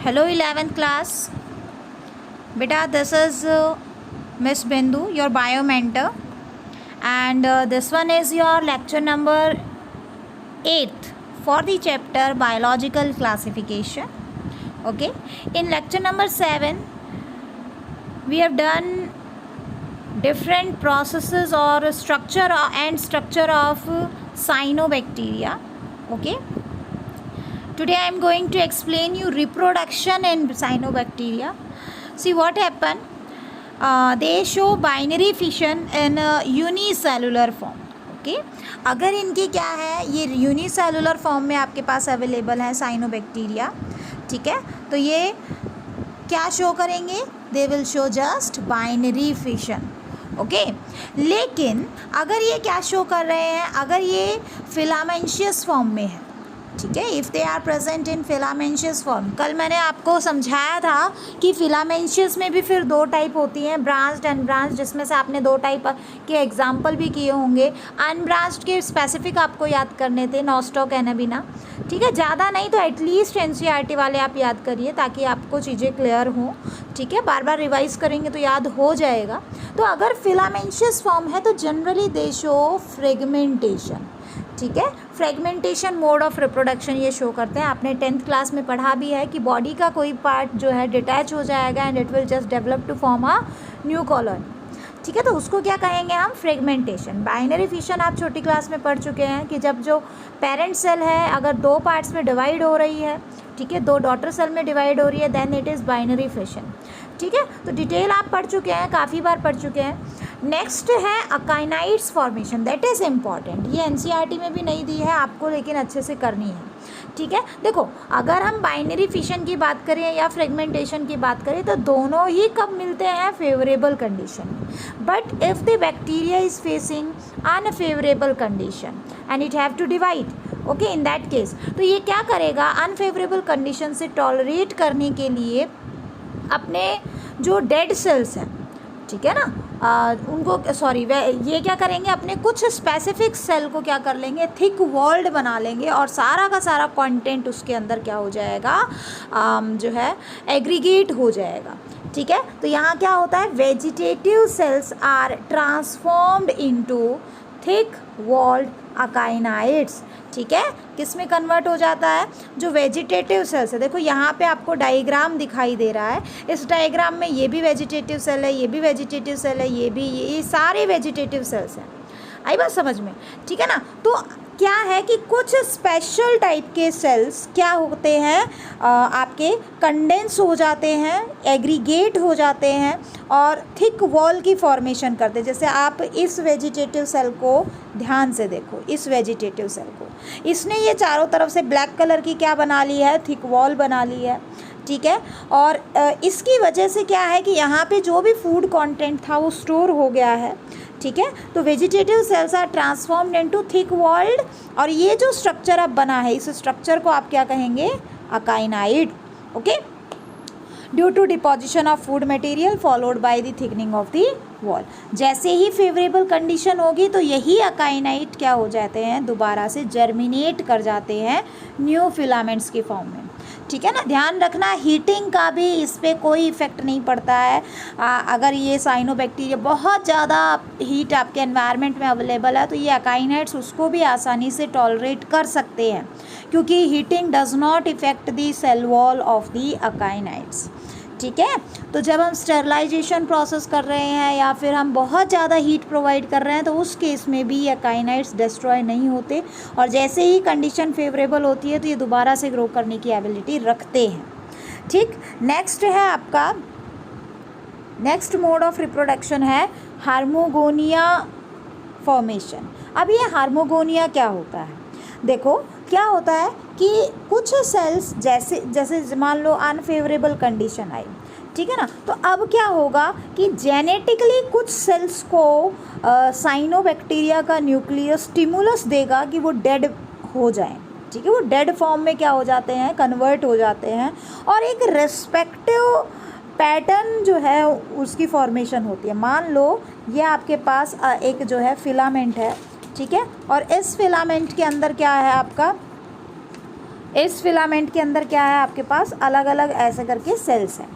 Hello 11th class. Beta, this is Miss Bindu, your bio mentor, and this one is your lecture number 8 for the chapter biological classification. Okay, in lecture number 7 we have done different processes or structure of cyanobacteria. Okay, today I am going to explain you reproduction in cyanobacteria. See what happened. They show binary fission in unicellular form. Okay अगर इनकी क्या है, ये unicellular form में आपके पास available है cyanobacteria. ठीक है, तो ये क्या शो करेंगे? They will show just binary fission. Okay, लेकिन अगर ये क्या शो कर रहे हैं, अगर ये फिलामेंशियस फॉर्म में है, ठीक है, if they are present in filamentous form. कल मैंने आपको समझाया था कि फिलामेंशियस में भी फिर दो टाइप होती हैं, ब्रांच्ड एंड ब्रांच, जिसमें से आपने दो टाइप के एग्जाम्पल भी किए होंगे. अनब्रांच्ड के स्पेसिफिक आपको याद करने थे, नॉस्टॉक एनाबिना. ठीक है, ज़्यादा नहीं तो एटलीस्ट एनसीईआरटी वाले आप याद करिए ताकि आपको चीज़ें क्लियर हों. ठीक है, बार बार रिवाइज करेंगे तो याद हो जाएगा. तो अगर फिलामेंशियस फॉर्म है तो जनरली दे शो फ्रेगमेंटेशन. ठीक है, फ्रेगमेंटेशन मोड ऑफ रिप्रोडक्शन ये शो करते हैं. आपने 10th क्लास में पढ़ा भी है कि बॉडी का कोई पार्ट जो है डिटैच हो जाएगा and it will just develop to form a new colony. ठीक है, तो उसको क्या कहेंगे हम? फ्रेगमेंटेशन. बाइनरी फिशन आप छोटी क्लास में पढ़ चुके हैं कि जब जो पेरेंट सेल है अगर दो पार्ट्स में डिवाइड हो रही है, ठीक है, दो डॉटर सेल में डिवाइड हो रही है, then it is binary fission. ठीक है, तो डिटेल आप पढ़ चुके हैं, काफ़ी बार पढ़ चुके हैं. नेक्स्ट है अकाइनाइड्स फॉर्मेशन. That is important. ये एनसीईआरटी में भी नहीं दी है आपको, लेकिन अच्छे से करनी है. ठीक है, देखो अगर हम बाइनरी फिशन की बात करें या फ्रेगमेंटेशन की बात करें तो दोनों ही कब मिलते हैं? फेवरेबल कंडीशन में. But if the bacteria is facing unfavourable condition and it have to divide, okay, in that case तो ये क्या करेगा? अनफेवरेबल कंडीशन से टॉलरेट करने के लिए अपने जो डेड सेल्स हैं, ठीक है ना, उनको ये क्या करेंगे? अपने कुछ स्पेसिफिक सेल को क्या कर लेंगे? थिक वॉल्ड बना लेंगे और सारा का सारा कंटेंट उसके अंदर क्या हो जाएगा? जो है एग्रीगेट हो जाएगा. ठीक है, तो यहाँ क्या होता है? Vegetative cells are transformed into thick walled akinetes. ठीक है, किस में कन्वर्ट हो जाता है? जो वेजिटेटिव सेल्स है. देखो यहाँ पे आपको डायग्राम दिखाई दे रहा है. इस डायग्राम में ये भी वेजिटेटिव सेल है, ये भी वेजिटेटिव सेल है, ये सारे वेजिटेटिव सेल्स हैं. आई बात समझ में? ठीक है ना. तो क्या है कि कुछ स्पेशल टाइप के सेल्स क्या होते हैं? आपके कंडेंस हो जाते हैं, एग्रीगेट हो जाते हैं और थिक वॉल की फॉर्मेशन करते हैं. जैसे आप इस वेजिटेटिव सेल को ध्यान से देखो, इस वेजिटेटिव सेल को, इसने ये चारों तरफ से ब्लैक कलर की क्या बना ली है? थिक वॉल बना ली है. ठीक है, और इसकी वजह से क्या है कि यहाँ पे जो भी फूड कंटेंट था वो स्टोर हो गया है. ठीक है, तो vegetative cells are transformed into thick walled और ये जो स्ट्रक्चर अब बना है, इस स्ट्रक्चर को आप क्या कहेंगे? Akinete. Okay, due to deposition of food material followed by the thickening of the wall. जैसे ही फेवरेबल कंडीशन होगी तो यही अकाइनाइड क्या हो जाते हैं? दोबारा से जर्मिनेट कर जाते हैं न्यू फिलामेंट्स की फॉर्म में. ठीक है ना, ध्यान रखना हीटिंग का भी इस पर कोई इफ़ेक्ट नहीं पड़ता है. अगर ये साइनोबैक्टीरिया बहुत ज़्यादा हीट आपके एनवायरनमेंट में अवेलेबल है तो ये अकाइनाइड्स उसको भी आसानी से टॉलरेट कर सकते हैं, क्योंकि heating does not affect the cell wall of the akinetes. ठीक है, तो जब हम स्टरलाइजेशन प्रोसेस कर रहे हैं या फिर हम बहुत ज़्यादा हीट प्रोवाइड कर रहे हैं तो उस केस में भी अकाइनाइड्स डिस्ट्रॉय नहीं होते और जैसे ही कंडीशन फेवरेबल होती है तो ये दोबारा से ग्रो करने की एबिलिटी रखते हैं. ठीक, नेक्स्ट है आपका, नेक्स्ट मोड ऑफ रिप्रोडक्शन है हार्मोगोनिया फॉर्मेशन. अब ये हार्मोगोनिया क्या होता है? देखो क्या होता है कि कुछ सेल्स जैसे मान लो अनफेवरेबल कंडीशन आई, ठीक है ना, तो अब क्या होगा कि जेनेटिकली कुछ सेल्स को साइनोबैक्टीरिया का न्यूक्लियस स्टिमुलस देगा कि वो डेड हो जाएं. ठीक है, वो डेड फॉर्म में क्या हो जाते हैं? कन्वर्ट हो जाते हैं और एक रेस्पेक्टिव पैटर्न जो है उसकी फॉर्मेशन होती है. मान लो ये आपके पास एक जो है फिलामेंट है. ठीक है, और इस फिलामेंट के अंदर क्या है आपका? इस फिलामेंट के अंदर क्या है आपके पास, अलग अलग ऐसे करके सेल्स हैं,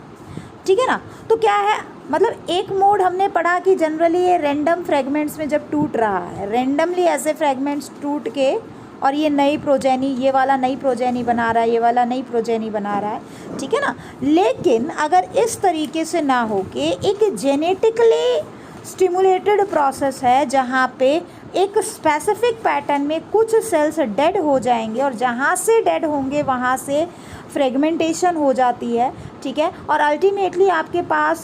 ठीक है ना। तो क्या है, मतलब एक मोड हमने पढ़ा कि जनरली ये रैंडम फ्रेगमेंट्स में जब टूट रहा है, रैंडमली ऐसे फ्रेगमेंट्स टूट के और ये नई प्रोजेनी, ये वाला नई प्रोजेनी बना रहा है, ये वाला नई प्रोजेनी बना रहा है, ठीक है ना। लेकिन अगर इस तरीके से ना हो के एक जेनेटिकली स्टिमुलेटेड प्रोसेस है जहाँ पे एक स्पेसिफिक पैटर्न में कुछ सेल्स डेड हो जाएंगे और जहाँ से डेड होंगे वहाँ से फ्रेगमेंटेशन हो जाती है, ठीक है, और अल्टीमेटली आपके पास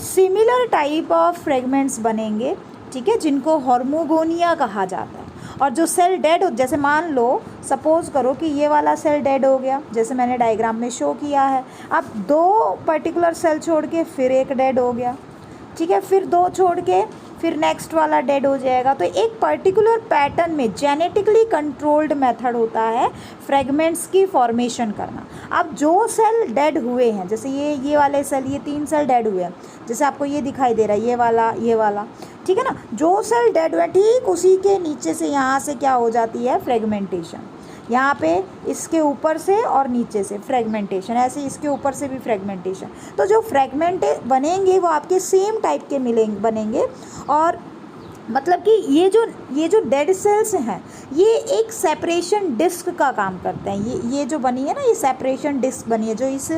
सिमिलर टाइप ऑफ फ्रेगमेंट्स बनेंगे, ठीक है, जिनको हार्मोगोनिया कहा जाता है। और जो सेल डेड हो, जैसे मान लो सपोज़ करो कि ये वाला सेल डेड हो गया, जैसे मैंने डायग्राम में शो किया है, अब 2 पर्टिकुलर सेल छोड़ के फिर एक डेड हो गया, ठीक है, फिर 2 छोड़ के फिर नेक्स्ट वाला डेड हो जाएगा। तो एक पर्टिकुलर पैटर्न में जेनेटिकली कंट्रोल्ड मेथड होता है फ्रेगमेंट्स की फॉर्मेशन करना। अब जो सेल डेड हुए हैं, जैसे ये वाले सेल, ये 3 सेल डेड हुए हैं, जैसे आपको ये दिखाई दे रहा है, ये वाला, ठीक है ना। जो सेल डेड हुए ठीक उसी के नीचे से यहाँ से क्या हो जाती है, फ्रेगमेंटेशन, यहाँ पे इसके ऊपर से और नीचे से फ्रेगमेंटेशन, ऐसे इसके ऊपर से भी फ्रेगमेंटेशन। तो जो फ्रेगमेंट बनेंगे वो आपके सेम टाइप के बनेंगे। और मतलब कि ये जो डेड सेल्स हैं ये एक सेपरेशन डिस्क का काम करते हैं। ये जो बनी है ना, ये सेपरेशन डिस्क बनी है जो इस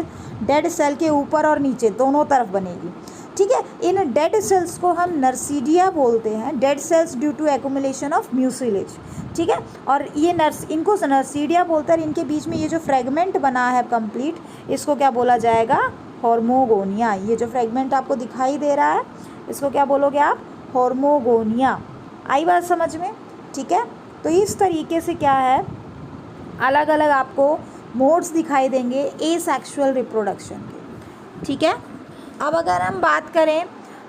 डेड सेल के ऊपर और नीचे दोनों तरफ बनेगी, ठीक है। इन डेड सेल्स को हम नर्सिडिया बोलते हैं, dead cells due to accumulation of mucilage, ठीक है। और ये इनको नर्सिडिया बोलते हैं। इनके बीच में ये जो फ्रेगमेंट बना है कंप्लीट, इसको क्या बोला जाएगा, हार्मोगोनिया। ये जो फ्रेगमेंट आपको दिखाई दे रहा है इसको क्या बोलोगे आप, हार्मोगोनिया। आई बात समझ में, ठीक है। तो इस तरीके से क्या है, अलग अलग आपको मोड्स दिखाई देंगे एसेक्सुअल रिप्रोडक्शन के, ठीक है। अब अगर हम बात करें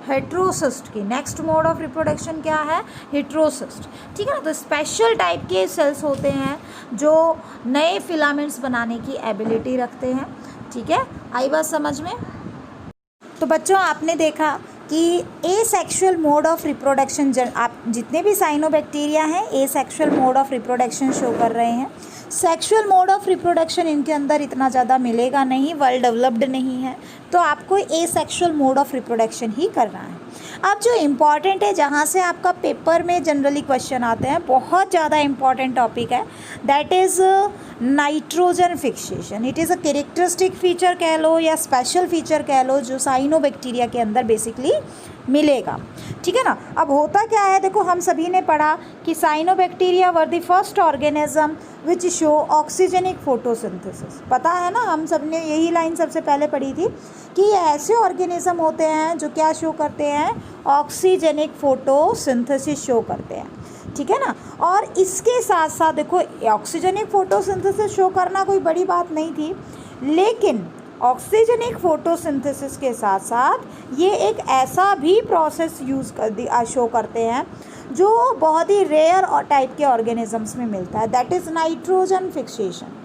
हेट्रोसिस्ट की, नेक्स्ट मोड ऑफ रिप्रोडक्शन क्या है, हेट्रोसिस्ट, ठीक है ना। तो स्पेशल टाइप के सेल्स होते हैं जो नए फिलामेंट्स बनाने की एबिलिटी रखते हैं, ठीक है। आई बात समझ में। तो बच्चों आपने देखा कि एसेक्सुअल मोड ऑफ रिप्रोडक्शन, आप जितने भी साइनोबैक्टीरिया हैं asexual mode of reproduction show कर रहे हैं। सेक्सुअल मोड ऑफ रिप्रोडक्शन इनके अंदर इतना ज़्यादा मिलेगा नहीं, वेल डेवलप्ड नहीं है, तो आपको एसेक्सुअल मोड ऑफ रिप्रोडक्शन ही करना है। अब जो इम्पॉर्टेंट है, जहाँ से आपका पेपर में जनरली क्वेश्चन आते हैं, बहुत ज़्यादा इम्पॉर्टेंट टॉपिक है, that is nitrogen fixation. It is a characteristic feature कह लो या स्पेशल फीचर कह लो जो साइनोबैक्टीरिया के अंदर बेसिकली मिलेगा, ठीक है ना। अब होता क्या है, देखो हम सभी ने पढ़ा कि cyanobacteria were the first organism which show oxygenic photosynthesis. पता है ना, हम सब ने यही लाइन सबसे पहले पढ़ी थी कि ये ऐसे ऑर्गेनिज्म होते हैं जो क्या शो करते हैं, ऑक्सीजनिक फोटोसिंथेसिस शो करते हैं, ठीक है ना। और इसके साथ साथ देखो ऑक्सीजनिक फोटोसिंथेसिस शो करना कोई बड़ी बात नहीं थी, लेकिन ऑक्सीजनिक फोटोसिंथेसिस के साथ साथ ये एक ऐसा भी प्रोसेस शो करते हैं जो बहुत ही रेयर और टाइप के ऑर्गेनिजम्स में मिलता है, दैट इज़ नाइट्रोजन फिक्सेशन,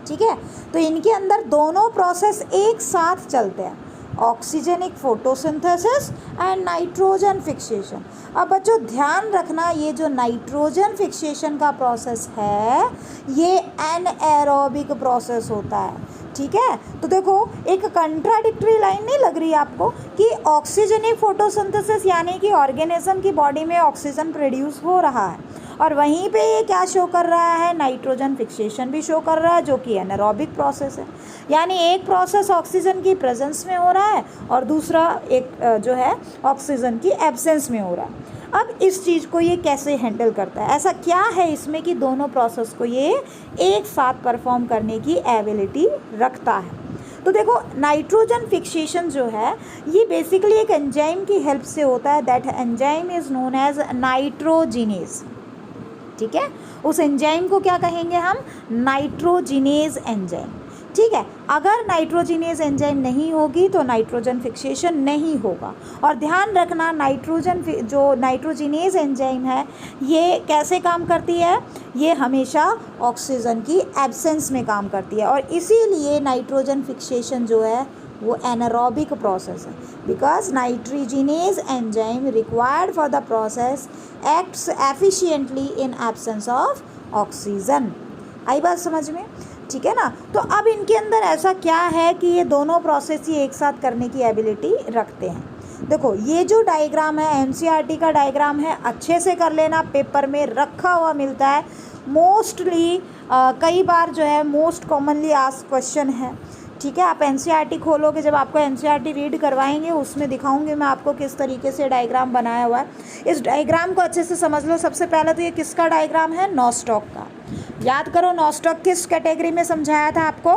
ठीक है। तो इनके अंदर दोनों प्रोसेस एक साथ चलते हैं, oxygenic photosynthesis and nitrogen fixation. अब बच्चों ध्यान रखना, ये जो नाइट्रोजन फिक्सेशन का प्रोसेस है ये एनएरोबिक प्रोसेस होता है, ठीक है। तो देखो एक कंट्राडिक्टरी लाइन नहीं लग रही आपको कि ऑक्सीजनिक फोटोसिंथेसिस यानी कि ऑर्गेनिज्म की बॉडी में ऑक्सीजन प्रोड्यूस हो रहा है और वहीं पे ये क्या शो कर रहा है, नाइट्रोजन फिक्सेशन भी शो कर रहा है जो कि एनारोबिक प्रोसेस है। यानी एक प्रोसेस ऑक्सीजन की प्रेजेंस में हो रहा है और दूसरा एक जो है ऑक्सीजन की एब्सेंस में हो रहा है। अब इस चीज़ को ये कैसे हैंडल करता है, ऐसा क्या है इसमें कि दोनों प्रोसेस को ये एक साथ परफॉर्म करने की एबिलिटी रखता है। तो देखो नाइट्रोजन फिक्सेशन जो है ये बेसिकली एक एंजाइम की हेल्प से होता है, that enzyme is known as nitrogenase, ठीक है। उस एंजाइम को क्या कहेंगे हम, नाइट्रोजिनेज एंजाइम, ठीक है। अगर नाइट्रोजिनेज एंजाइम नहीं होगी तो नाइट्रोजन फिक्सेशन नहीं होगा। और ध्यान रखना जो नाइट्रोजिनेज एंजाइम है ये कैसे काम करती है, ये हमेशा ऑक्सीजन की एब्सेंस में काम करती है और इसीलिए नाइट्रोजन फिक्सेशन जो है वो एनारोबिक प्रोसेस है, because nitrogenase enzyme required for the process acts efficiently in absence of oxygen. आई बात समझ में, ठीक है ना। तो अब इनके अंदर ऐसा क्या है कि ये दोनों प्रोसेस ही एक साथ करने की एबिलिटी रखते हैं। देखो ये जो डायग्राम है एनसीईआरटी का डायग्राम है, अच्छे से कर लेना, पेपर में रखा हुआ मिलता है मोस्टली, कई बार जो है मोस्ट कॉमनली आस्क्ड क्वेश्चन है, ठीक है। आप एनसीईआरटी खोलोगे, जब आपको एनसीईआरटी रीड करवाएंगे उसमें दिखाऊंगी मैं आपको किस तरीके से डायग्राम बनाया हुआ है। इस डायग्राम को अच्छे से समझ लो। सबसे पहले तो ये किसका डायग्राम है, नॉस्टॉक का। याद करो नॉस्टॉक किस कैटेगरी में समझाया था आपको,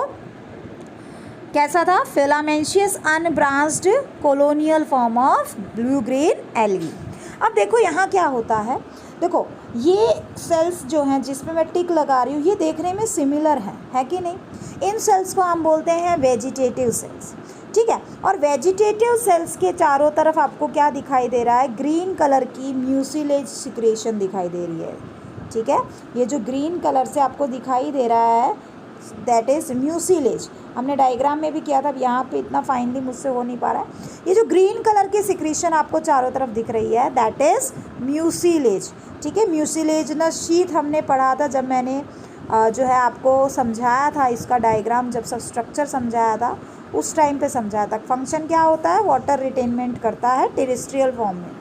कैसा था, filamentous unbranched colonial form of blue green algae. अब देखो यहाँ क्या होता है, देखो ये सेल्स जो हैं जिसमें मैं टिक लगा रही हूँ ये देखने में सिमिलर है कि नहीं। इन सेल्स को हम बोलते हैं वेजिटेटिव सेल्स, ठीक है। और वेजिटेटिव सेल्स के चारों तरफ आपको क्या दिखाई दे रहा है, ग्रीन कलर की म्यूसिलेज सिक्रेशन दिखाई दे रही है, ठीक है। ये जो ग्रीन कलर से आपको दिखाई दे रहा है दैट इज़ म्यूसिलेज। हमने डायग्राम में भी किया था, अब यहाँ पे इतना फाइनली मुझसे हो नहीं पा रहा है। ये जो ग्रीन कलर की सिक्रेशन आपको चारों तरफ दिख रही है दैट इज़ म्यूसिलेज, ठीक है। म्यूसिलेज ना शीट हमने पढ़ा था जब मैंने जो है आपको समझाया था इसका डायग्राम, जब सब स्ट्रक्चर समझाया था उस टाइम पे समझाया था। फंक्शन क्या होता है, वाटर रिटेनमेंट करता है टेरेस्ट्रियल फॉर्म में,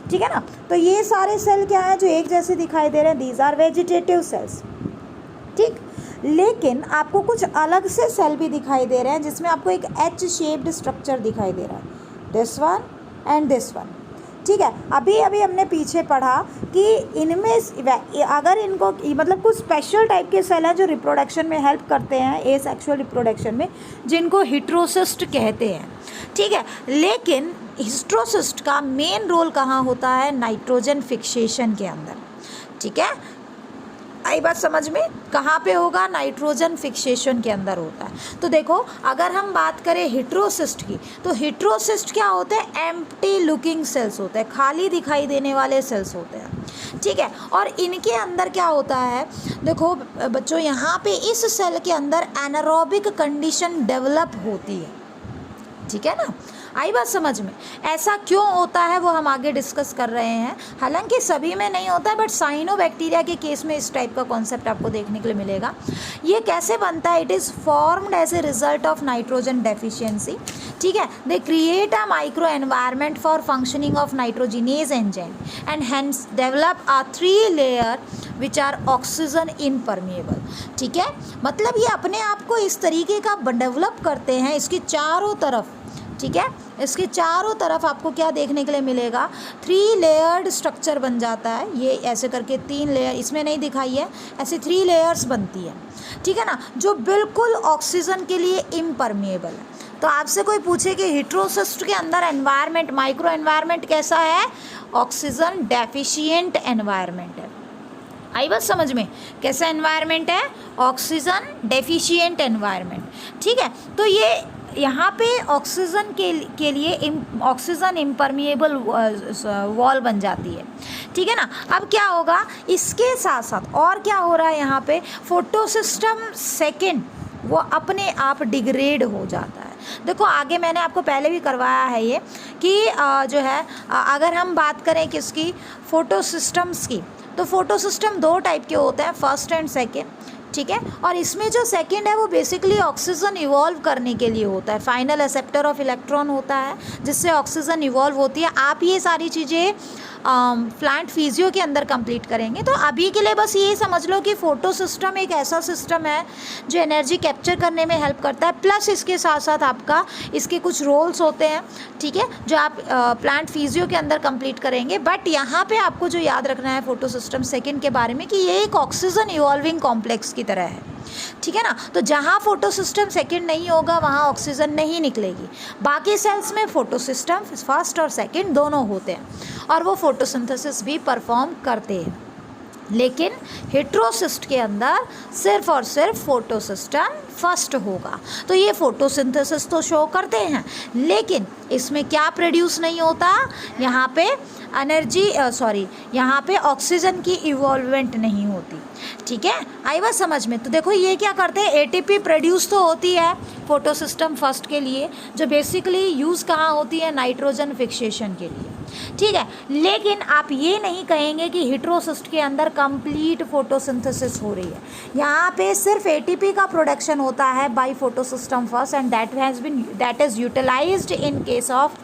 ठीक है ना। तो ये सारे सेल क्या है जो एक जैसे दिखाई दे रहे हैं, दीज आर वेजिटेटिव सेल्स, ठीक। लेकिन आपको कुछ अलग से सेल भी दिखाई दे रहे हैं जिसमें आपको एक एच शेप्ड स्ट्रक्चर दिखाई दे रहा है, this one and this one, ठीक है। अभी हमने पीछे पढ़ा कि इनमें अगर इनको मतलब कुछ स्पेशल टाइप के सेल हैं जो रिप्रोडक्शन में हेल्प करते हैं, एसेक्सुअल रिप्रोडक्शन में, जिनको हिट्रोसिस्ट कहते हैं, ठीक है। लेकिन हिस्ट्रोसिस्ट का मेन रोल कहाँ होता है, नाइट्रोजन फिक्सेशन के अंदर, ठीक है। आई बात समझ में, कहाँ पे होगा, नाइट्रोजन फिक्सेशन के अंदर होता है। तो देखो अगर हम बात करें हिट्रोसिस्ट की, तो हिट्रोसिस्ट क्या होते हैं, एम्प्टी लुकिंग सेल्स होते हैं, खाली दिखाई देने वाले सेल्स होते हैं, ठीक है। और इनके अंदर क्या होता है, देखो बच्चों यहाँ पे इस सेल के अंदर एनारोबिक कंडीशन डेवलप होती है, ठीक है ना। आई बात समझ में, ऐसा क्यों होता है वो हम आगे डिस्कस कर रहे हैं। हालांकि सभी में नहीं होता है, बट साइनोबैक्टीरिया के केस में इस टाइप का कॉन्सेप्ट आपको देखने के लिए मिलेगा। ये कैसे बनता है, it is formed as a result of nitrogen deficiency, ठीक है। They create a micro environment for functioning of nitrogenase enzyme and hence develop a 3 layer which are oxygen impermeable, ठीक है। मतलब ये अपने आप को इस तरीके का डेवलप करते हैं, इसकी चारों तरफ, ठीक है, इसके चारों तरफ आपको क्या देखने के लिए मिलेगा, 3 लेयर्ड स्ट्रक्चर बन जाता है। ये ऐसे करके 3 लेयर इसमें नहीं दिखाई है, ऐसे 3 लेयर्स बनती है, ठीक है ना, जो बिल्कुल ऑक्सीजन के लिए इम्परमिएबल है। तो आपसे कोई पूछे कि हिट्रोसिस्ट के अंदर एनवायरनमेंट, माइक्रो एनवायरनमेंट कैसा है, ऑक्सीजन डेफिशिएंट एनवायरनमेंट है। आई बात समझ में, कैसा एनवायरनमेंट है, ऑक्सीजन डेफिशिएंट एनवायरनमेंट, ठीक है। तो ये यहाँ पे ऑक्सीजन के लिए ऑक्सीजन इम्परमिएबल वॉल बन जाती है, ठीक है ना। अब क्या होगा, इसके साथ साथ और क्या हो रहा है, यहाँ पे फोटोसिस्टम सेकेंड वो अपने आप डिग्रेड हो जाता है। देखो आगे मैंने आपको पहले भी करवाया है ये कि जो है अगर हम बात करें किसकी, फोटोसिस्टम्स की, तो फोटोसिस्टम 2 टाइप के होते हैं, फर्स्ट एंड सेकेंड, ठीक है। और इसमें जो सेकंड है वो बेसिकली ऑक्सीजन इवॉल्व करने के लिए होता है, फाइनल एक्सेप्टर ऑफ इलेक्ट्रॉन होता है जिससे ऑक्सीजन इवॉल्व होती है। आप ये सारी चीज़ें प्लांट फिजियो के अंदर कंप्लीट करेंगे। तो अभी के लिए बस ये समझ लो कि फोटो सिस्टम एक ऐसा सिस्टम है जो एनर्जी कैप्चर करने में हेल्प करता है, प्लस इसके साथ साथ आपका इसके कुछ रोल्स होते हैं, ठीक है, जो आप प्लांट फिजियो के अंदर कंप्लीट करेंगे। बट यहाँ पे आपको जो याद रखना है फोटो सिस्टम सेकेंड के बारे में कि ये एक ऑक्सीजन इवॉल्विंग कॉम्प्लेक्स की तरह है, ठीक है ना। तो जहाँ फोटो सिस्टम सेकेंड नहीं होगा वहाँ ऑक्सीजन नहीं निकलेगी। बाकी सेल्स में फोटो सिस्टम फर्स्ट और सेकेंड दोनों होते हैं और वो फोटोसिंथेसिस भी परफॉर्म करते हैं। लेकिन हेट्रोसिस्ट के अंदर सिर्फ और सिर्फ फोटोसिस्टम फर्स्ट होगा। तो ये फोटोसिंथेसिस तो शो करते हैं, लेकिन इसमें क्या प्रोड्यूस नहीं होता, यहाँ पे एनर्जी यहाँ पे ऑक्सीजन की इवॉल्वमेंट नहीं होती, ठीक है, आई बात समझ में। तो देखो ये क्या करते हैं, एटीपी प्रोड्यूस तो होती है फोटोसिस्टम फर्स्ट के लिए, जो बेसिकली यूज़ कहाँ होती है, नाइट्रोजन फिक्सेशन के लिए, ठीक है। लेकिन आप ये नहीं कहेंगे कि हेटेरोसिस्ट के अंदर कंप्लीट फोटोसिंथेसिस हो रही है। यहाँ पे सिर्फ एटीपी का प्रोडक्शन होता है by photosystem first, and that is utilized in case of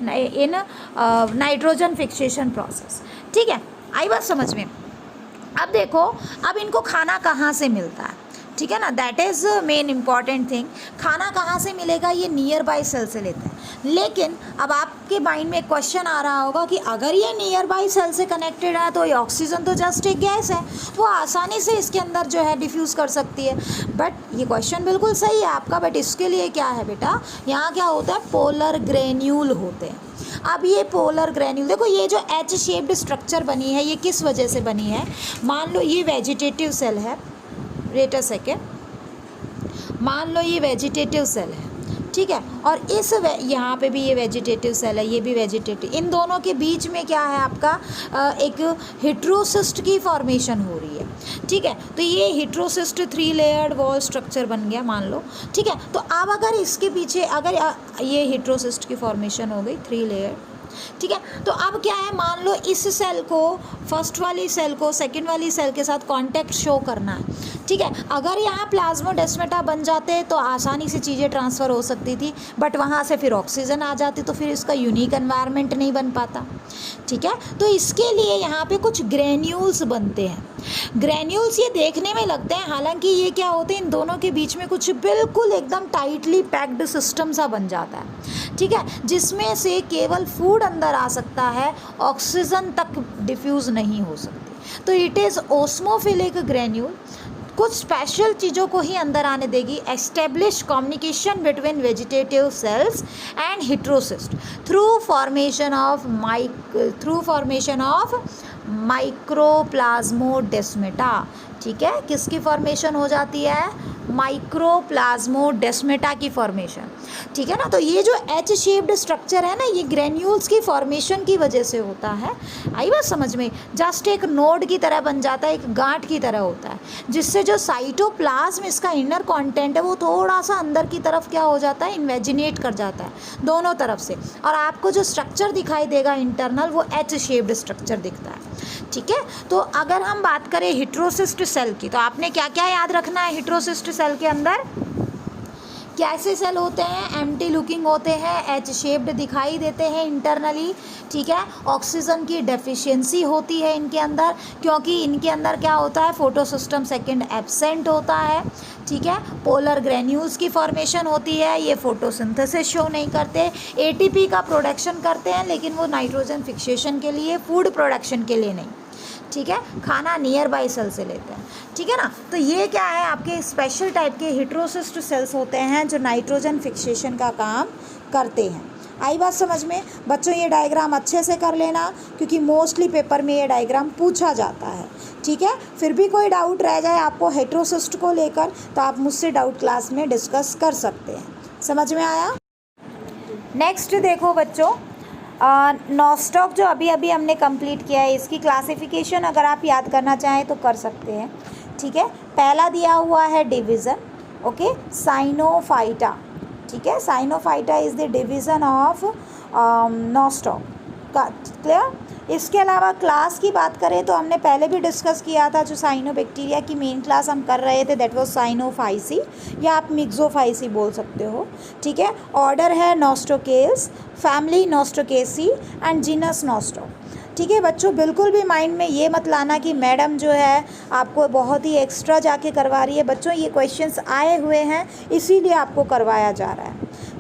nitrogen fixation process, ठीक है, आई बात समझ में। अब देखो, अब इनको खाना कहाँ से मिलता है, ठीक है ना, that is main important thing. खाना कहाँ से मिलेगा, ये नियर बाय सेल से लेते हैं। लेकिन अब आपके माइंड में क्वेश्चन आ रहा होगा कि अगर ये नियर बाय सेल से कनेक्टेड है तो ये ऑक्सीजन तो जस्ट एक गैस है, वो आसानी से इसके अंदर जो है डिफ्यूज़ कर सकती है। बट ये क्वेश्चन बिल्कुल सही है आपका, बट इसके लिए क्या है बेटा, यहाँ क्या होता है, पोलर ग्रेन्यूल होते हैं। अब ये पोलर ग्रेन्यूल देखो, ये जो एच शेप्ड स्ट्रक्चर बनी है ये किस वजह से बनी है। मान लो ये वेजिटेटिव सेल है, वेट अ सेकेंड, मान लो ये वेजिटेटिव सेल है, ठीक है, और इस यहाँ पे भी ये वेजिटेटिव सेल है, ये भी वेजिटेटिव, इन दोनों के बीच में क्या है आपका एक हेटेरोसिस्ट की फॉर्मेशन हो रही है, ठीक है। तो ये हेटेरोसिस्ट 3 लेयर्ड वॉल स्ट्रक्चर बन गया मान लो, ठीक है। तो अब अगर इसके पीछे अगर ये हेटेरोसिस्ट की फॉर्मेशन हो गई 3 लेयर, ठीक है। तो अब क्या है, मान लो इस सेल को, फर्स्ट वाली सेल को सेकंड वाली सेल के साथ कांटेक्ट शो करना है, ठीक है। अगर यहाँ प्लाज्मोडेस्माटा बन जाते तो आसानी से चीज़ें ट्रांसफ़र हो सकती थी, बट वहाँ से फिर ऑक्सीजन आ जाती तो फिर इसका यूनिक एनवायरनमेंट नहीं बन पाता, ठीक है। तो इसके लिए यहाँ पे कुछ ग्रेन्यूल्स बनते हैं। ग्रेन्यूल्स ये देखने में लगते हैं, हालांकि ये क्या होते हैं, इन दोनों के बीच में कुछ बिल्कुल एकदम टाइटली पैक्ड सिस्टम सा बन जाता है, ठीक है, जिसमें से केवल फूड अंदर आ सकता है, ऑक्सीजन तक डिफ्यूज़ नहीं हो सकती। तो इट इज़ ओस्मोफिलिक ग्रेन्यूल, कुछ स्पेशल चीज़ों को ही अंदर आने देगी। Establish communication between vegetative cells and heterocyst through formation of microplasmodesmata, ठीक है। किसकी फॉर्मेशन हो जाती है, माइक्रोप्लाज्मोडेस्माटा की फॉर्मेशन, ठीक है ना। तो ये जो एच शेप्ड स्ट्रक्चर है ना, ये ग्रेन्यूल्स की फॉर्मेशन की वजह से होता है। आई बात समझ में, जस्ट एक नोड की तरह बन जाता है, एक गांठ की तरह होता है, जिससे जो साइटोप्लाज्म इसका इनर कंटेंट है वो थोड़ा सा अंदर की तरफ क्या हो जाता है, इन्वेजिनेट कर जाता है दोनों तरफ से, और आपको जो स्ट्रक्चर दिखाई देगा इंटरनल, वो एच शेप्ड स्ट्रक्चर दिखता है, ठीक है। तो अगर हम बात करें हेटेरोसिस्ट सेल की, तो आपने क्या क्या याद रखना है, हेटेरोसिस्ट सेल के अंदर कैसे सेल होते हैं, एम्प्टी लुकिंग होते हैं, एच शेप्ड दिखाई देते हैं इंटरनली, ठीक है। ऑक्सीजन की डेफिशिएंसी होती है इनके अंदर, क्योंकि इनके अंदर क्या होता है, फोटोसिस्टम सेकंड एब्सेंट होता है, ठीक है। पोलर ग्रेन्यूल्स की फॉर्मेशन होती है, ये फोटोसिंथेसिस शो नहीं करते, एटीपी का प्रोडक्शन करते हैं, लेकिन वो नाइट्रोजन फिक्सेशन के लिए, फूड प्रोडक्शन के लिए नहीं, ठीक है। खाना नियर बाय सेल से लेते हैं, ठीक है ना। तो ये क्या है, आपके स्पेशल टाइप के हेटेरोसिस्ट सेल्स होते हैं जो नाइट्रोजन फिक्सेशन का काम करते हैं। आई बात समझ में बच्चों, ये डायग्राम अच्छे से कर लेना, क्योंकि मोस्टली पेपर में ये डायग्राम पूछा जाता है, ठीक है। फिर भी कोई डाउट रह जाए आपको हेटेरोसिस्ट को लेकर, तो आप मुझसे डाउट क्लास में डिस्कस कर सकते हैं। समझ में आया। नेक्स्ट देखो बच्चों, नॉस्टॉक जो अभी अभी हमने कंप्लीट किया है, इसकी क्लासिफिकेशन अगर आप याद करना चाहें तो कर सकते हैं, ठीक है। पहला दिया हुआ है डिवीज़न, ओके, साइनोफाइटा, ठीक है। Cyanophyta is the division of nostoc का, क्लियर। इसके अलावा क्लास की बात करें तो हमने पहले भी डिस्कस किया था, जो साइनोबैक्टीरिया की मेन क्लास हम कर रहे थे, दैट वाज साइनोफाइसी, या आप मिक्सोफाइसी बोल सकते हो, ठीक है। ऑर्डर है नॉस्टोकेल्स, फैमिली नॉस्टोकेसी एंड जीनस नॉस्टॉक, ठीक है। बच्चों बिल्कुल भी माइंड में ये मत लाना कि मैडम जो है आपको बहुत ही एक्स्ट्रा जाके करवा रही है। बच्चों ये क्वेश्चंस आए हुए हैं, इसीलिए आपको करवाया जा रहा है,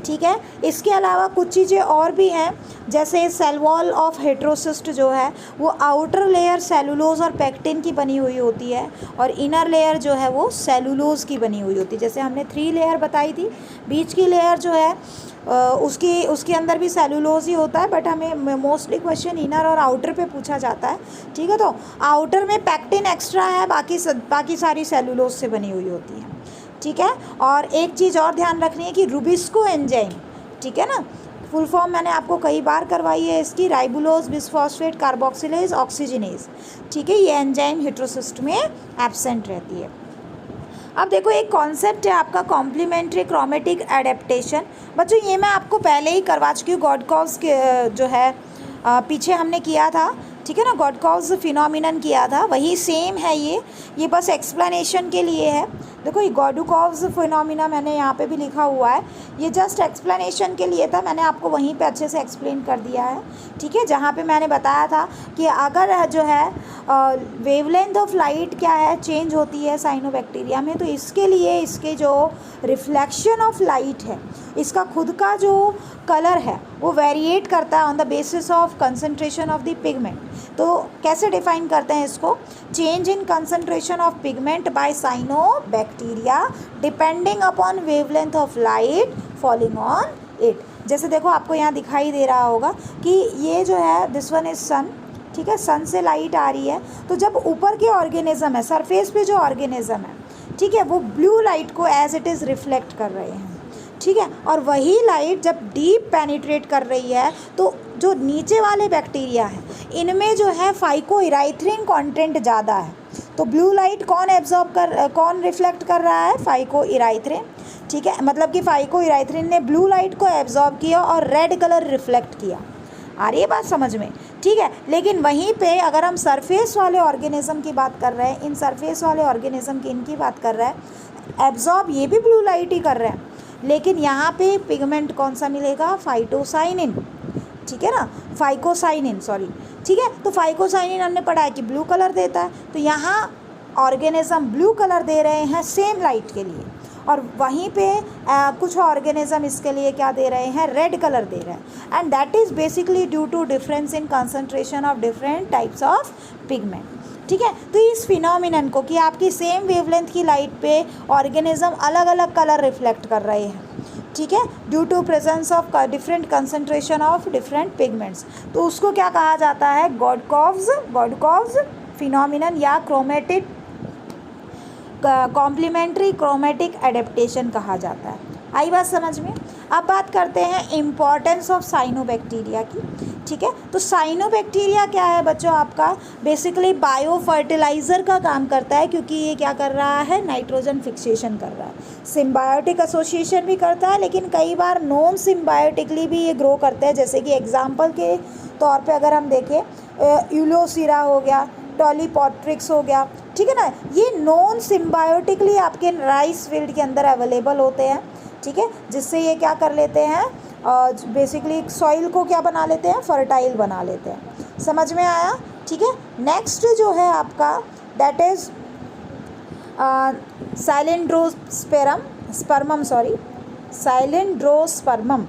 ठीक है। इसके अलावा कुछ चीज़ें और भी हैं, जैसे सेल वॉल ऑफ हेटेरोसिस्ट जो है वो आउटर लेयर सेलुलोज और पेक्टिन की बनी हुई होती है, और इनर लेयर जो है वो सेलुलोज की बनी हुई होती है। जैसे हमने 3 लेयर बताई थी, बीच की लेयर जो है उसके अंदर भी सेलुलोज ही होता है, बट हमें मोस्टली क्वेश्चन इनर और आउटर पे पूछा जाता है, ठीक है। तो आउटर में पेक्टिन एक्स्ट्रा है, बाकी सारी सेलुलोज से बनी हुई होती है, ठीक है। और एक चीज़ और ध्यान रखनी है कि रुबिस्को एंजाइम, ठीक है ना, फुल फॉर्म मैंने आपको कई बार करवाई है इसकी, राइबुलोज बिसफॉस्फेट कार्बोक्सिलेज ऑक्सीजनेज। ठीक है, ये एंजाइम हेटेरोसिस्ट में एब्सेंट रहती है। अब देखो एक कॉन्सेप्ट है आपका कॉम्प्लीमेंट्री क्रोमेटिक एडेप्टेशन। बच्चों ये मैं आपको पहले ही करवा चुकी हूँ, गॉडकॉव्स के जो है पीछे हमने किया था, ठीक है ना, गॉडकॉव्स फिनोमिनन किया था, वही सेम है ये बस एक्सप्लेनेशन के लिए है। देखो ये गॉडकॉव्स फिनोमिना मैंने यहाँ पे भी लिखा हुआ है, ये जस्ट एक्सप्लेनेशन के लिए था, मैंने आपको वहीं पे अच्छे से एक्सप्लेन कर दिया है। ठीक है, जहाँ पे मैंने बताया था कि अगर जो है वेवलेंथ ऑफ लाइट क्या है चेंज होती है साइनोबैक्टीरिया में, तो इसके लिए इसके जो रिफ्लेक्शन ऑफ लाइट है, इसका खुद का जो कलर है वो वेरिएट करता है on the basis of concentration of the pigment. तो कैसे डिफाइन करते हैं इसको, change in concentration of pigment by cyanobacteria depending upon wavelength of light falling on it. जैसे देखो आपको यहाँ दिखाई दे रहा होगा कि ये जो है दिस वन इज सन, ठीक है, सन से लाइट आ रही है, तो जब ऊपर के ऑर्गेनिज्म है, सरफेस पे जो ऑर्गेनिज्म है, ठीक है, वो ब्लू लाइट को एज इट इज़ रिफ्लेक्ट कर रहे हैं। ठीक है, और वही लाइट जब डीप पेनिट्रेट कर रही है तो जो नीचे वाले बैक्टीरिया हैं इनमें जो है फाइकोइराइथ्रिन कंटेंट ज़्यादा है, तो ब्लू लाइट कौन रिफ्लेक्ट कर रहा है, फाइकोइराइथ्रिन। ठीक है, मतलब कि फाइकोइराइथ्रिन ने ब्लू लाइट को एब्जॉर्ब किया और रेड कलर रिफ्लेक्ट किया। आ रही है बात समझ में? ठीक है, लेकिन वहीं पे अगर हम सरफेस वाले ऑर्गेनिज्म की बात कर रहे हैं, इन सरफेस वाले ऑर्गेनिज्म की इनकी बात कर रहे हैं, एब्जॉर्ब ये भी ब्लू लाइट ही कर रहे हैं, लेकिन यहाँ पे पिगमेंट कौन सा मिलेगा, फाइटोसाइनिन। ठीक है ना, फाइकोसाइनिन, सॉरी। ठीक है, तो फाइकोसाइनिन हमने पढ़ा है कि ब्लू कलर देता है, तो यहाँ ऑर्गेनिज्म ब्लू कलर दे रहे हैं सेम लाइट के लिए, और वहीं पे कुछ ऑर्गेनिज्म इसके लिए क्या दे रहे हैं, रेड कलर दे रहे हैं, and that is basically due to difference in concentration of different types of pigment. ठीक है, तो इस फिनोमिनन को कि आपकी सेम वेवलेंथ की लाइट पे ऑर्गेनिज्म अलग अलग कलर रिफ्लेक्ट कर रहे हैं, ठीक है, due to presence of different concentration of different pigments, तो उसको क्या कहा जाता है, गॉडकॉव्स फिनोमिनन या क्रोमेटिक कॉम्प्लीमेंट्री क्रोमेटिक एडेप्टेशन कहा जाता है। आई बात समझ में? अब बात करते हैं इम्पॉर्टेंस ऑफ साइनोबैक्टीरिया की। ठीक है, तो साइनोबैक्टीरिया क्या है बच्चों, आपका बेसिकली बायो फर्टिलाइज़र का काम करता है, क्योंकि ये क्या कर रहा है, नाइट्रोजन फिक्सेशन कर रहा है। सिम्बायोटिक एसोसिएशन भी करता है, लेकिन कई बार नॉन सिम्बायोटिकली भी ये ग्रो करते हैं। जैसे कि एग्जाम्पल के तौर पे अगर हम देखें, यूलोसिरा हो गया, टॉलीपॉट्रिक्स हो गया, ठीक है ना, ये नॉन सिम्बायोटिकली आपके राइस फील्ड के अंदर अवेलेबल होते हैं। ठीक है, जिससे ये क्या कर लेते हैं, बेसिकली सॉइल को क्या बना लेते हैं, फर्टाइल बना लेते हैं। समझ में आया? ठीक है, नेक्स्ट जो है आपका दैट इज़ साइलेंड्रोस्पर्मम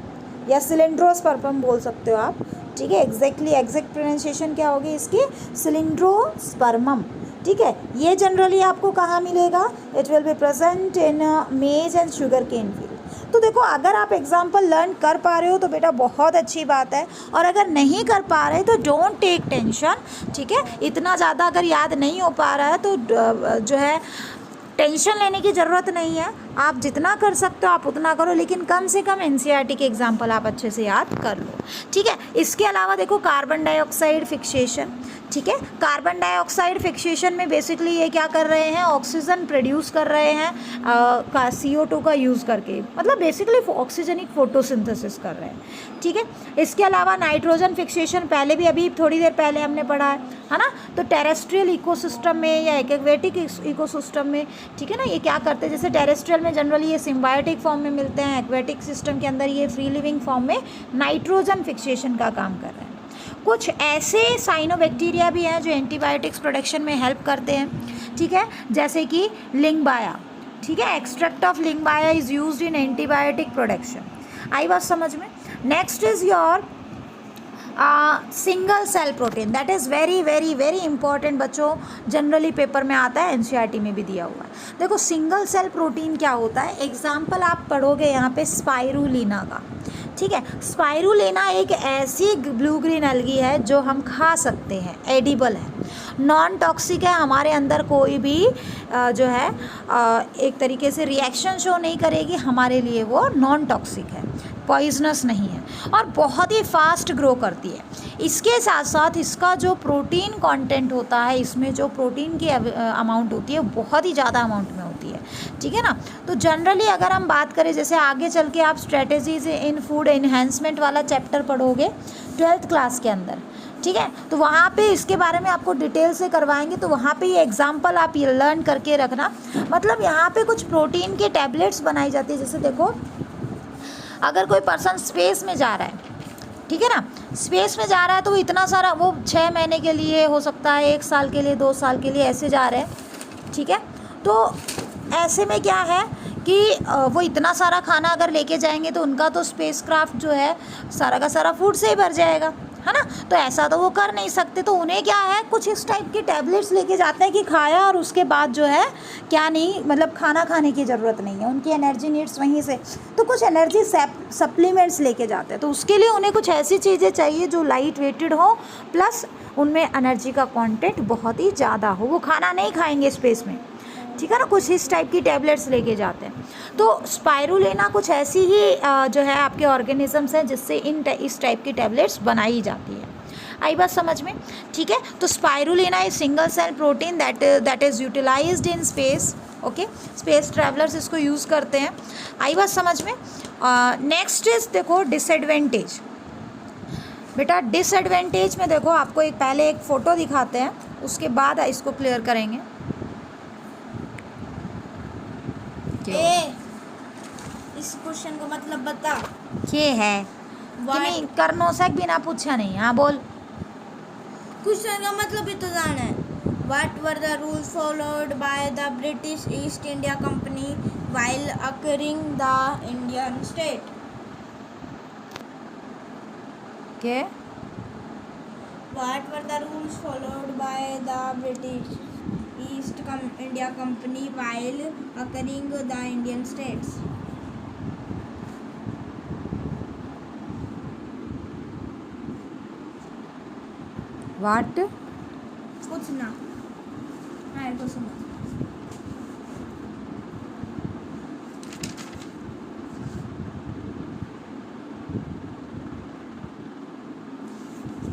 या सिलेंड्रोस्पर्मम बोल सकते हो आप। ठीक है, एग्जैक्ट प्रोनाउंसिएशन क्या होगी इसकी, सिलेंड्रोस्पर्मम। ठीक है, ये जनरली आपको कहाँ मिलेगा, it will be present in मेज एंड शुगर केन फील्ड। तो देखो अगर आप एग्जाम्पल लर्न कर पा रहे हो तो बेटा बहुत अच्छी बात है, और अगर नहीं कर पा रहे तो डोंट टेक टेंशन। ठीक है, इतना ज़्यादा अगर याद नहीं हो पा रहा है तो जो है टेंशन लेने की ज़रूरत नहीं है, आप जितना कर सकते हो आप उतना करो, लेकिन कम से कम एनसीईआरटी के एग्जाम्पल आप अच्छे से याद कर लो। ठीक है, इसके अलावा देखो कार्बन डाइऑक्साइड फिक्सेशन। ठीक है, कार्बन डाइऑक्साइड फिक्सेशन में बेसिकली ये क्या कर रहे हैं, ऑक्सीजन प्रोड्यूस कर रहे हैं का CO2 का यूज़ करके, मतलब बेसिकली ऑक्सीजनिक फोटोसिंथेसिस कर रहे हैं। ठीक है, इसके अलावा नाइट्रोजन फिक्सेशन पहले भी अभी थोड़ी देर पहले हमने पढ़ा है ना, तो टेरेस्ट्रियल इकोसिस्टम में या एक्वेटिक इकोसिस्टम में, ठीक है ना, ये क्या करते हैं, जैसे टेरेस्ट्रियल में जनरली ये सिम्बायोटिक फॉर्म में मिलते हैं, एक्वेटिक सिस्टम के अंदर ये फ्री लिविंग फॉर्म में नाइट्रोजन फिक्सेशन का काम कर रहे हैं। कुछ ऐसे साइनोबैक्टीरिया भी हैं जो एंटीबायोटिक्स प्रोडक्शन में हेल्प करते हैं। ठीक है, जैसे कि लिंगबाया। ठीक है, extract of Lyngbya is used in antibiotic production. आई बात समझ में? Next is your single cell protein, that is very very very important बच्चों, जनरली पेपर में आता है, एनसीईआरटी में भी दिया हुआ है। देखो सिंगल सेल प्रोटीन क्या होता है, एग्जाम्पल आप पढ़ोगे यहाँ पे स्पाइरुलिना का। ठीक है, स्पाइरुलिना एक ऐसी ब्लू ग्रीन अलगी है जो हम खा सकते हैं, एडिबल है, नॉन टॉक्सिक है, हमारे अंदर कोई भी जो है एक तरीके से रिएक्शन शो नहीं करेगी, हमारे लिए वो नॉन टॉक्सिक है। पॉइजनस नहीं है और बहुत ही फास्ट ग्रो करती है। इसके साथ साथ इसका जो प्रोटीन कंटेंट होता है, इसमें जो प्रोटीन की अमाउंट होती है बहुत ही ज़्यादा अमाउंट में होती है, ठीक है ना। तो जनरली अगर हम बात करें, जैसे आगे चल के आप स्ट्रेटजीज इन फूड एनहेंसमेंट वाला चैप्टर पढ़ोगे 12th क्लास के अंदर, ठीक है, तो वहाँ पे इसके बारे में आपको डिटेल से करवाएंगे। तो वहाँ पे ये एग्जाम्पल आप ये लर्न करके रखना। मतलब यहाँ पे कुछ प्रोटीन के टैबलेट्स बनाई जाती है। जैसे देखो, अगर कोई पर्सन स्पेस में जा रहा है, ठीक है ना, स्पेस में जा रहा है, तो वो इतना सारा, वो 6 महीने के लिए हो सकता है, 1 साल के लिए, 2 साल के लिए ऐसे जा रहे हैं, ठीक है। तो ऐसे में क्या है कि वो इतना सारा खाना अगर लेके जाएंगे तो उनका तो स्पेस क्राफ्ट जो है सारा का सारा फूड से ही भर जाएगा, है ना। तो ऐसा तो वो कर नहीं सकते, तो उन्हें क्या है, कुछ इस टाइप के टैबलेट्स लेके जाते हैं कि खाया और उसके बाद जो है क्या नहीं, मतलब खाना खाने की ज़रूरत नहीं है, उनकी एनर्जी नीड्स वहीं से, तो कुछ एनर्जी सप्लीमेंट्स लेके जाते हैं। तो उसके लिए उन्हें कुछ ऐसी चीज़ें चाहिए जो लाइट वेटेड हो, प्लस उनमें एनर्जी का कंटेंट बहुत ही ज़्यादा हो। वो खाना नहीं खाएंगे स्पेस में, ठीक है ना, कुछ इस टाइप की टैबलेट्स लेके जाते हैं। तो स्पाइरुलिना कुछ ऐसी ही जो है आपके ऑर्गेनिजम्स हैं जिससे इस टाइप की टैबलेट्स बनाई जाती है। आई बात समझ में, ठीक है। तो spirulina is single cell protein that is utilized in space, okay, space travellers इसको यूज़ करते हैं। आई बात समझ में। नेक्स्ट इज देखो डिसएडवेंटेज। बेटा डिसएडवेंटेज में देखो, आपको एक पहले एक फ़ोटो दिखाते हैं, उसके बाद इसको क्लियर करेंगे। इस क्वेश्चन का मतलब बता। ये है कि कर्नोसेक बिना पूछा नहीं। हाँ बोल। क्वेश्चन का मतलब भी तो जाना है। What were the rules followed by the British East India Company while acquiring the Indian state? के What were the rules followed by the British East India Company while acquiring the Indian states? वाट कुछ ना, हाँ को समझ।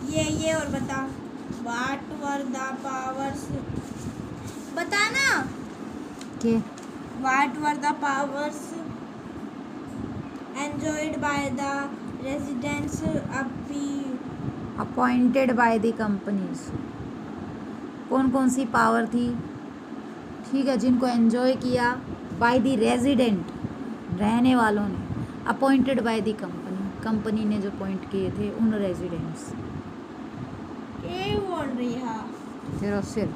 ये और बता। What were the powers? बता ना। के What were the powers enjoyed by the residents appointed by the companies. कौन कौन सी पावर थी, ठीक है, जिनको एंजॉय किया बाय द रेजिडेंट, रहने वालों ने, appointed by the company, company ने जो अपॉइंट किए थे उन रेजिडेंट्स। ये बोल रही है, तेरा सिर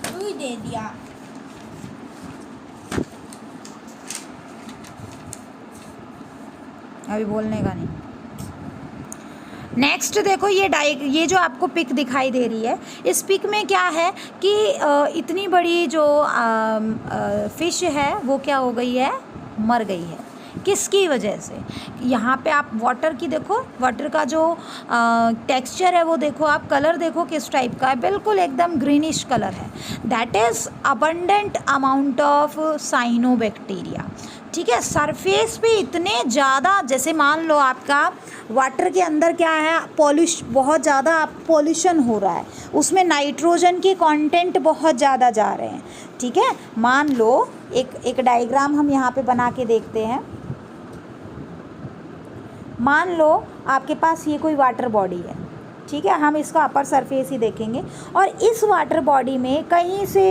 तू ही दे दिया। अभी बोलने का नहीं। नेक्स्ट देखो, ये जो आपको पिक दिखाई दे रही है, इस पिक में क्या है कि इतनी बड़ी जो फिश है वो क्या हो गई है, मर गई है। किसकी वजह से? यहाँ पे आप वाटर की देखो, वाटर का जो टेक्सचर है वो देखो, आप कलर देखो किस टाइप का है, बिल्कुल एकदम ग्रीनिश कलर है। That is abundant amount of cyanobacteria, ठीक है। सरफेस पे इतने ज़्यादा, जैसे मान लो आपका वाटर के अंदर क्या है, बहुत ज़्यादा पॉल्यूशन हो रहा है, उसमें नाइट्रोजन के कंटेंट बहुत ज़्यादा जा रहे हैं, ठीक है। मान लो एक डायग्राम हम यहाँ पे बना के देखते हैं। मान लो आपके पास ये कोई वाटर बॉडी है, ठीक है, हम इसका अपर सरफेस ही देखेंगे, और इस वाटर बॉडी में कहीं से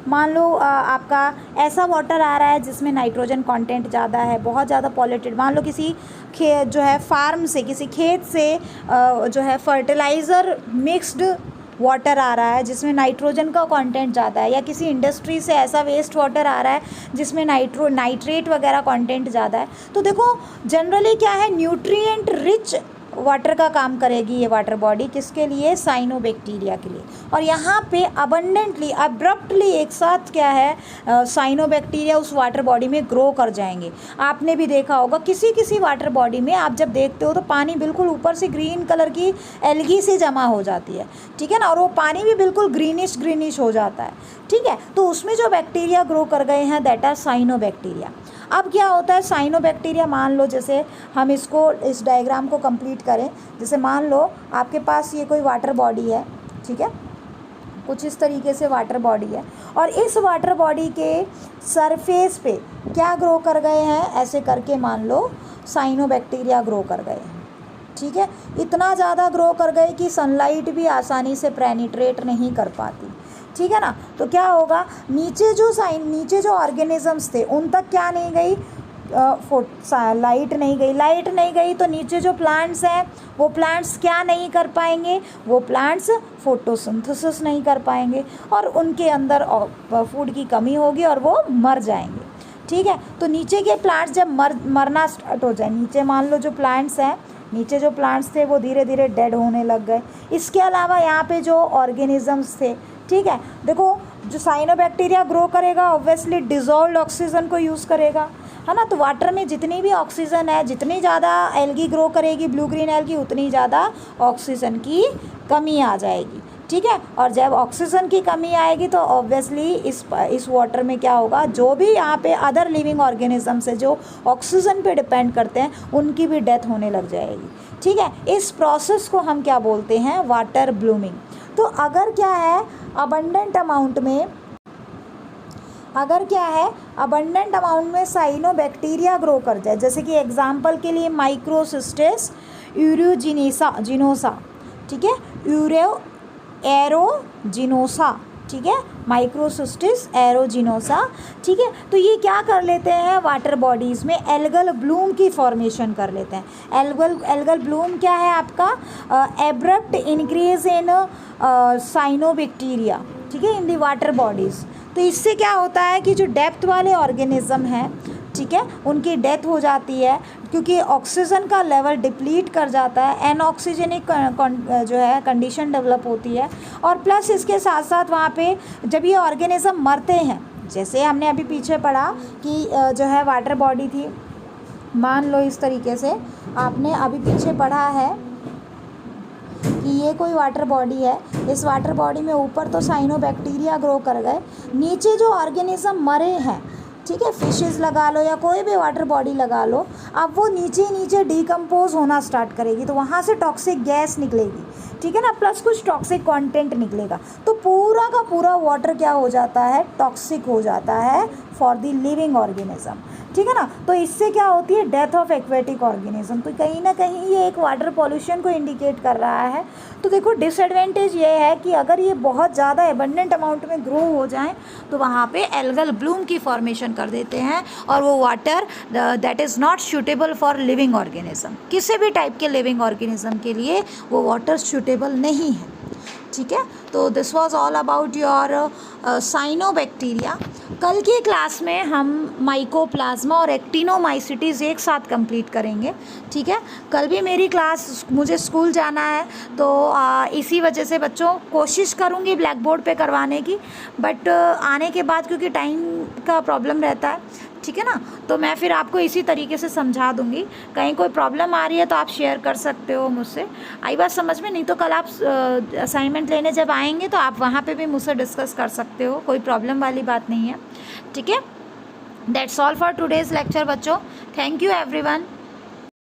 मान लो आपका ऐसा वाटर आ रहा है जिसमें नाइट्रोजन कंटेंट ज़्यादा है, बहुत ज़्यादा पॉल्यूटेड। मान लो किसी जो है फार्म से, किसी खेत से जो है फर्टिलाइज़र मिक्स्ड वाटर आ रहा है जिसमें नाइट्रोजन का कंटेंट ज़्यादा है, या किसी इंडस्ट्री से ऐसा वेस्ट वाटर आ रहा है जिसमें नाइट्रेट वगैरह कंटेंट ज़्यादा है। तो देखो जनरली क्या है, न्यूट्रिएंट रिच वाटर का काम करेगी ये वाटर बॉडी, किसके लिए, साइनोबैक्टीरिया के लिए। और यहाँ पे अबंडेंटली अब्रप्टली एक साथ क्या है, साइनोबैक्टीरिया उस वाटर बॉडी में ग्रो कर जाएंगे। आपने भी देखा होगा किसी किसी वाटर बॉडी में आप जब देखते हो तो पानी बिल्कुल ऊपर से ग्रीन कलर की एल्गी से जमा हो जाती है, ठीक है ना, और वो पानी भी बिल्कुल ग्रीनिश हो जाता है, ठीक है। तो उसमें जो बैक्टीरिया ग्रो कर गए हैं दैट आर साइनोबैक्टीरिया। अब क्या होता है, साइनोबैक्टीरिया, मान लो जैसे हम इसको इस डायग्राम को कंप्लीट करें, जैसे मान लो आपके पास ये कोई वाटर बॉडी है, ठीक है, कुछ इस तरीके से वाटर बॉडी है, और इस वाटर बॉडी के सरफेस पे क्या ग्रो कर गए हैं, ऐसे करके मान लो साइनोबैक्टीरिया ग्रो कर गए हैं, ठीक है। इतना ज़्यादा ग्रो कर गए कि सनलाइट भी आसानी से पेनिट्रेट नहीं कर पाती, ठीक है ना। तो क्या होगा, नीचे जो ऑर्गेनिजम्स थे उन तक क्या नहीं गई, लाइट नहीं गई तो नीचे जो प्लांट्स हैं वो प्लांट्स क्या नहीं कर पाएंगे, वो प्लांट्स फोटोसिंथेसिस नहीं कर पाएंगे और उनके अंदर फूड की कमी होगी और वो मर जाएंगे, ठीक है। तो नीचे के प्लांट्स जब मरना स्टार्ट हो जाए, नीचे मान लो जो प्लांट्स हैं, नीचे जो प्लांट्स थे वो धीरे धीरे डेड होने लग गए। इसके अलावा यहाँ पे जो ऑर्गेनिजम्स थे, ठीक है, देखो जो साइनोबैक्टीरिया ग्रो करेगा ऑब्वियसली डिज़ोल्व्ड ऑक्सीजन को यूज़ करेगा, है ना। तो वाटर में जितनी भी ऑक्सीजन है, जितनी ज़्यादा एल्गी ग्रो करेगी, ब्लू ग्रीन एल्गी, उतनी ज़्यादा ऑक्सीजन की कमी आ जाएगी, ठीक है। और जब ऑक्सीजन की कमी आएगी तो ऑब्वियसली इस वाटर में क्या होगा, जो भी यहाँ पे अदर लिविंग ऑर्गेनिजम्स है जो ऑक्सीजन पे डिपेंड करते हैं, उनकी भी डेथ होने लग जाएगी, ठीक है। इस प्रोसेस को हम क्या बोलते हैं, वाटर ब्लूमिंग। तो अगर क्या है, अबंडेंट अमाउंट में साइनोबैक्टीरिया ग्रो कर जाए, जैसे कि एग्जांपल के लिए माइक्रोसिस्टिस एरोजिनोसा, ठीक है, एरोजिनोसा, ठीक है, माइक्रोसिस्टिस एरोजिनोसा, ठीक है। तो ये क्या कर लेते हैं, वाटर बॉडीज़ में एल्गल ब्लूम की फॉर्मेशन कर लेते हैं। एल्गल ब्लूम क्या है आपका, एब्रप्ट इंक्रीज इन साइनोबैक्टीरिया, ठीक है, इन दी वाटर बॉडीज़। तो इससे क्या होता है कि जो डेप्थ वाले ऑर्गेनिज्म हैं, ठीक है, उनकी डेथ हो जाती है क्योंकि ऑक्सीजन का लेवल डिप्लीट कर जाता है, एनऑक्सीजनिक जो है कंडीशन डेवलप होती है। और प्लस इसके साथ साथ वहाँ पे जब ये ऑर्गेनिज्म मरते हैं, जैसे हमने अभी पीछे पढ़ा कि जो है वाटर बॉडी थी, मान लो इस तरीके से आपने अभी पीछे पढ़ा है कि ये कोई वाटर बॉडी है, इस वाटर बॉडी में ऊपर तो साइनोबैक्टीरिया ग्रो कर गए, नीचे जो ऑर्गेनिज्म मरे हैं, ठीक है, फिशेस लगा लो या कोई भी वाटर बॉडी लगा लो, अब वो नीचे डिकम्पोज होना स्टार्ट करेगी, तो वहाँ से टॉक्सिक गैस निकलेगी, ठीक है ना, प्लस कुछ टॉक्सिक कंटेंट निकलेगा, तो पूरा का पूरा वाटर क्या हो जाता है, टॉक्सिक हो जाता है फॉर द लिविंग ऑर्गेनिज्म, ठीक है ना। तो इससे क्या होती है, डेथ ऑफ एक्वेटिक ऑर्गेनिज्म। तो कहीं ना कहीं ये एक वाटर पॉल्यूशन को इंडिकेट कर रहा है। तो देखो डिसएडवांटेज ये है कि अगर ये बहुत ज़्यादा एबंडेंट अमाउंट में ग्रो हो जाए तो वहाँ पे एल्गल ब्लूम की फॉर्मेशन कर देते हैं और वो water that is not suitable for living organism, किसी भी टाइप के लिविंग ऑर्गेनिज्म के लिए वो वाटर सूटेबल नहीं है, ठीक है। तो this was all about your cyanobacteria. कल की क्लास में हम माइकोप्लाज्मा और एक्टिनोमाइसिटीज़ एक साथ कंप्लीट करेंगे, ठीक है। कल भी मेरी क्लास, मुझे स्कूल जाना है तो इसी वजह से बच्चों कोशिश करूँगी ब्लैक बोर्ड पे करवाने की, बट आने के बाद क्योंकि टाइम का प्रॉब्लम रहता है, ठीक है ना, तो मैं फिर आपको इसी तरीके से समझा दूँगी। कहीं कोई प्रॉब्लम आ रही है तो आप शेयर कर सकते हो मुझसे, आई बात समझ में, नहीं तो कल आप असाइनमेंट लेने जब आएंगे तो आप वहाँ पे भी मुझसे डिस्कस कर सकते हो, कोई प्रॉब्लम वाली बात नहीं है, ठीक है। That's all for today's lecture बच्चों। Thank you everyone.